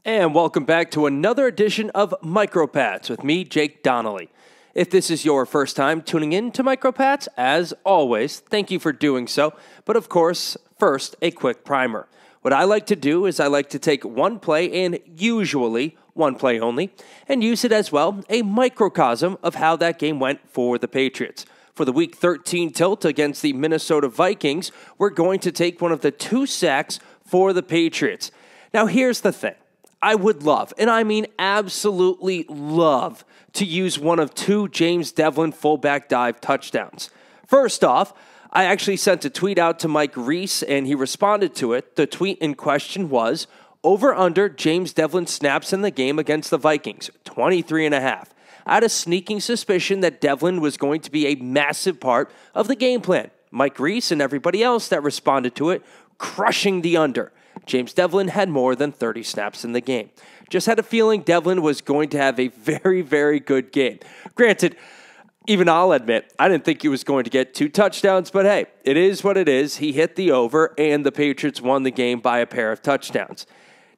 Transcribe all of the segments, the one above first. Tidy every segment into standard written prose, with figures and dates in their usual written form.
And welcome back to another edition of MicroPats with me, Jake Donnelly. If this is your first time tuning in to MicroPats, as always, thank you for doing so. But of course, first, a quick primer. What I like to do is I like to take one play, and usually one play only, and use it as well, a microcosm of how that game went for the Patriots. For the Week 13 tilt against the Minnesota Vikings, we're going to take one of the 2 sacks for the Patriots. Now here's the thing. I would love, and I mean absolutely love, to use one of 2 James Devlin fullback dive touchdowns. First off, I actually sent a tweet out to Mike Reese, and he responded to it. The tweet in question was, over-under James Devlin snaps in the game against the Vikings, 23.5. I had a sneaking suspicion that Devlin was going to be a massive part of the game plan. Mike Reese and everybody else that responded to it, crushing the under. James Devlin had more than 30 snaps in the game. Just had a feeling Devlin was going to have a very, very good game. Granted, even I'll admit, I didn't think he was going to get 2 touchdowns, but hey, it is what it is. He hit the over, and the Patriots won the game by a pair of touchdowns.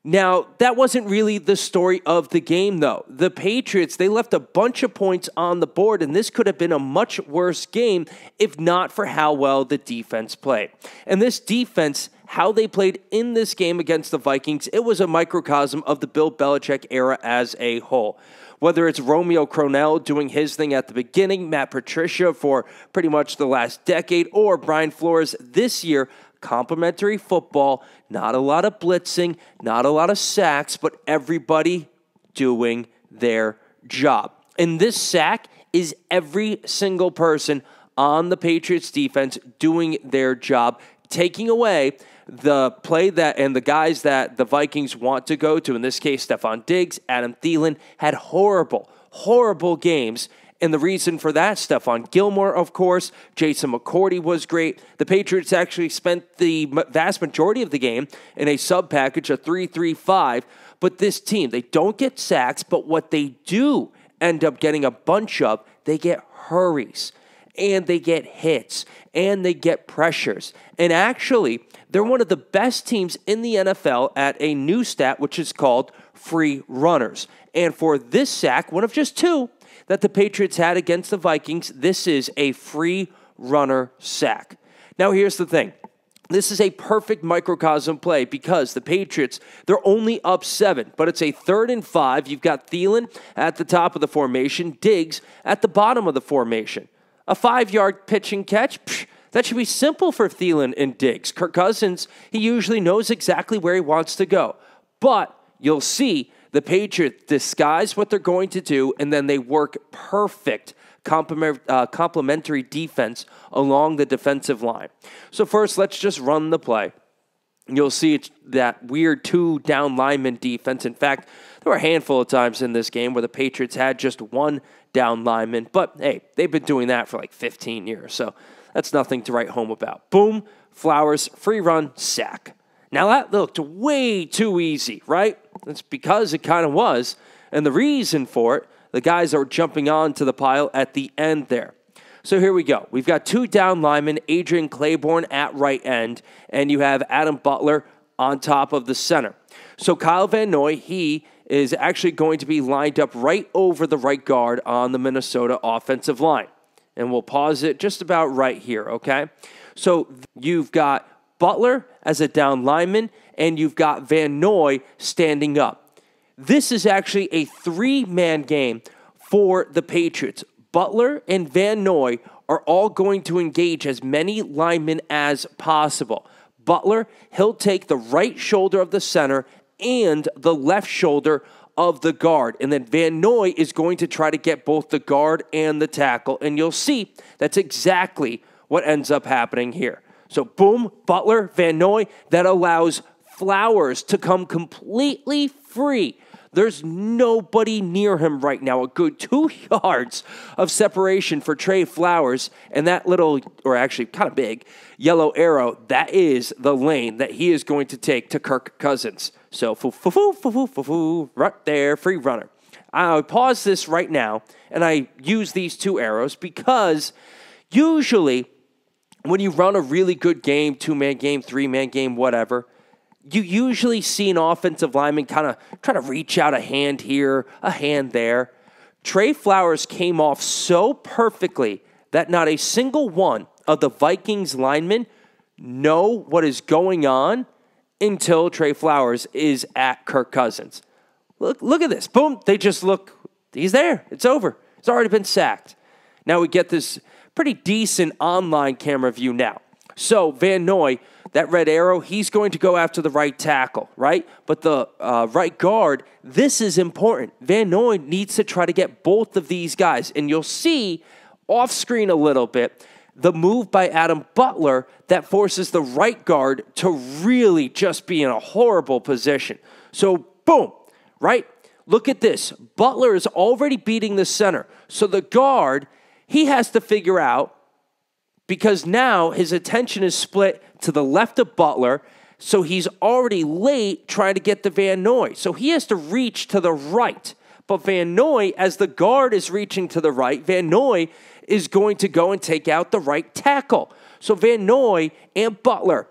Now, that wasn't really the story of the game, though. The Patriots, they left a bunch of points on the board, and this could have been a much worse game if not for how well the defense played. And this defense, how they played in this game against the Vikings, it was a microcosm of the Bill Belichick era as a whole. Whether it's Romeo Crennel doing his thing at the beginning, Matt Patricia for pretty much the last decade, or Brian Flores this year, complimentary football, not a lot of blitzing, not a lot of sacks, but everybody doing their job. And this sack is every single person on the Patriots defense doing their job, taking away the play that and the guys that the Vikings want to go to. In this case, Stephon Diggs, Adam Thielen had horrible games. And the reason for that, Stephon Gilmore, of course, Jason McCourty was great. The Patriots actually spent the vast majority of the game in a sub-package, a 3-3-5. But this team, they don't get sacks, but what they do end up getting a bunch of, they get hurries, and they get hits, and they get pressures. And actually, they're one of the best teams in the NFL at a new stat, which is called free runners. And for this sack, one of just 2, that the Patriots had against the Vikings, this is a free runner sack. Now, here's the thing. This is a perfect microcosm play because the Patriots, they're only up 7, but it's a 3rd and 5. You've got Thielen at the top of the formation, Diggs at the bottom of the formation. A 5-yard pitch and catch, that should be simple for Thielen and Diggs. Kirk Cousins, he usually knows exactly where he wants to go. But you'll see the Patriots disguise what they're going to do, and then they work perfect complementary defense along the defensive line. So first, let's just run the play. You'll see it's that weird 2 down lineman defense. In fact, there were a handful of times in this game where the Patriots had just 1 down lineman. But hey, they've been doing that for like 15 years, so that's nothing to write home about. Boom, Flowers, free run, sack. Now that looked way too easy, right? That's because it kind of was. And the reason for it, the guys are jumping onto the pile at the end there. So here we go. We've got 2 down linemen, Adrian Claiborne at right end, and you have Adam Butler on top of the center. So Kyle Van Noy, he is actually going to be lined up right over the right guard on the Minnesota offensive line. And we'll pause it just about right here, okay? So you've got Butler as a down lineman, and you've got Van Noy standing up. This is actually a 3-man game for the Patriots. Butler and Van Noy are all going to engage as many linemen as possible. Butler, he'll take the right shoulder of the center and the left shoulder of the guard. And then Van Noy is going to try to get both the guard and the tackle. And you'll see that's exactly what ends up happening here. So boom, Butler, Van Noy, that allows Flowers to come completely free. There's nobody near him right now. A good 2 yards of separation for Trey Flowers. And that little, or actually kind of big, yellow arrow, that is the lane that he is going to take to Kirk Cousins. So, right there, free runner. I pause this right now, and I use these 2 arrows because usually when you run a really good game, 2-man game, 3-man game, whatever, you usually see an offensive lineman kind of try to reach out a hand here, a hand there. Trey Flowers came off so perfectly that not a single one of the Vikings linemen know what is going on until Trey Flowers is at Kirk Cousins. Look at this. Boom. They just look. He's there. It's over. He's already been sacked. Now we get this pretty decent online camera view now. So Van Noy, that red arrow, he's going to go after the right tackle, right? But the right guard, this is important. Van Noy needs to try to get both of these guys. And you'll see off screen a little bit the move by Adam Butler that forces the right guard to really just be in a horrible position. So boom, right? Look at this. Butler is already beating the center. So the guard, he has to figure out, because now his attention is split to the left of Butler, so he's already late trying to get to Van Noy. So he has to reach to the right. But Van Noy, as the guard is reaching to the right, Van Noy is going to go and take out the right tackle. So Van Noy and Butler,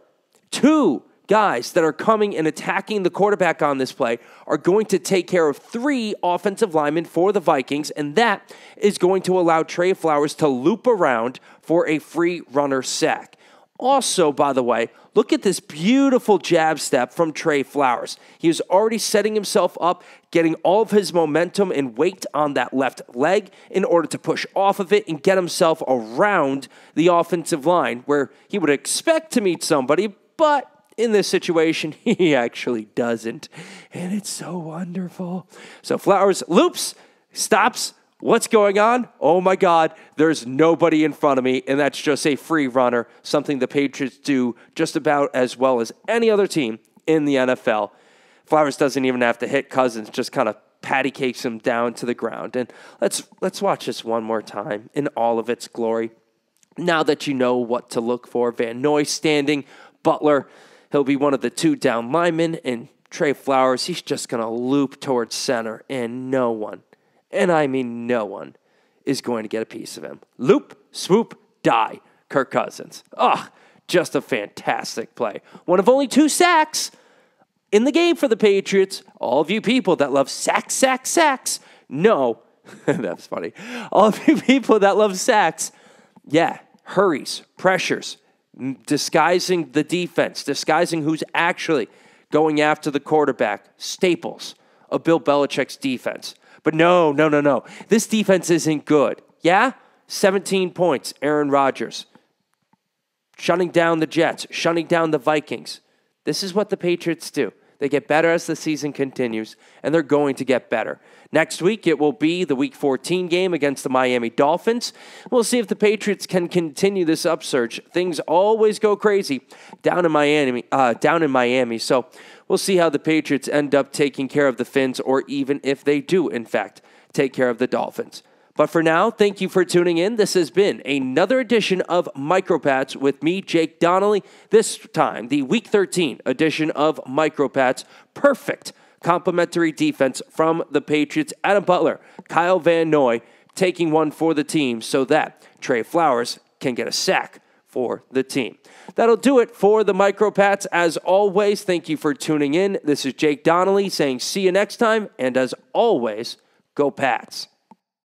two guys that are coming and attacking the quarterback on this play, are going to take care of three offensive linemen for the Vikings, and that is going to allow Trey Flowers to loop around for a free runner sack. Also, by the way, look at this beautiful jab step from Trey Flowers. He was already setting himself up, getting all of his momentum and weight on that left leg in order to push off of it and get himself around the offensive line where he would expect to meet somebody, but in this situation, he actually doesn't. And it's so wonderful. So Flowers loops, stops. What's going on? Oh my God, there's nobody in front of me, and that's just a free runner, something the Patriots do just about as well as any other team in the NFL. Flowers doesn't even have to hit Cousins, just kind of patty cakes him down to the ground. And let's watch this one more time in all of its glory. Now that you know what to look for, Van Noy standing, Butler, he'll be one of the two down linemen, and Trey Flowers, he's just going to loop towards center, and no one, and I mean no one, is going to get a piece of him. Loop, swoop, die, Kirk Cousins. Just a fantastic play. One of only 2 sacks in the game for the Patriots. All of you people that love sacks, no, that's funny. All of you people that love sacks, yeah, hurries, pressures, disguising the defense, disguising who's actually going after the quarterback, staples of Bill Belichick's defense. But no. This defense isn't good. Yeah? 17 points, Aaron Rodgers. Shutting down the Jets, shutting down the Vikings. This is what the Patriots do. They get better as the season continues, and they're going to get better. Next week, it will be the Week 14 game against the Miami Dolphins. We'll see if the Patriots can continue this upsurge. Things always go crazy down in Miami. So we'll see how the Patriots end up taking care of the Finns, or even if they do, in fact, take care of the Dolphins. But for now, thank you for tuning in. This has been another edition of MicroPats with me, Jake Donnelly. This time, the Week 13 edition of MicroPats. Perfect complimentary defense from the Patriots. Adam Butler, Kyle Van Noy taking one for the team so that Trey Flowers can get a sack for the team. That'll do it for the MicroPats. As always, thank you for tuning in. This is Jake Donnelly saying see you next time. And as always, go Pats.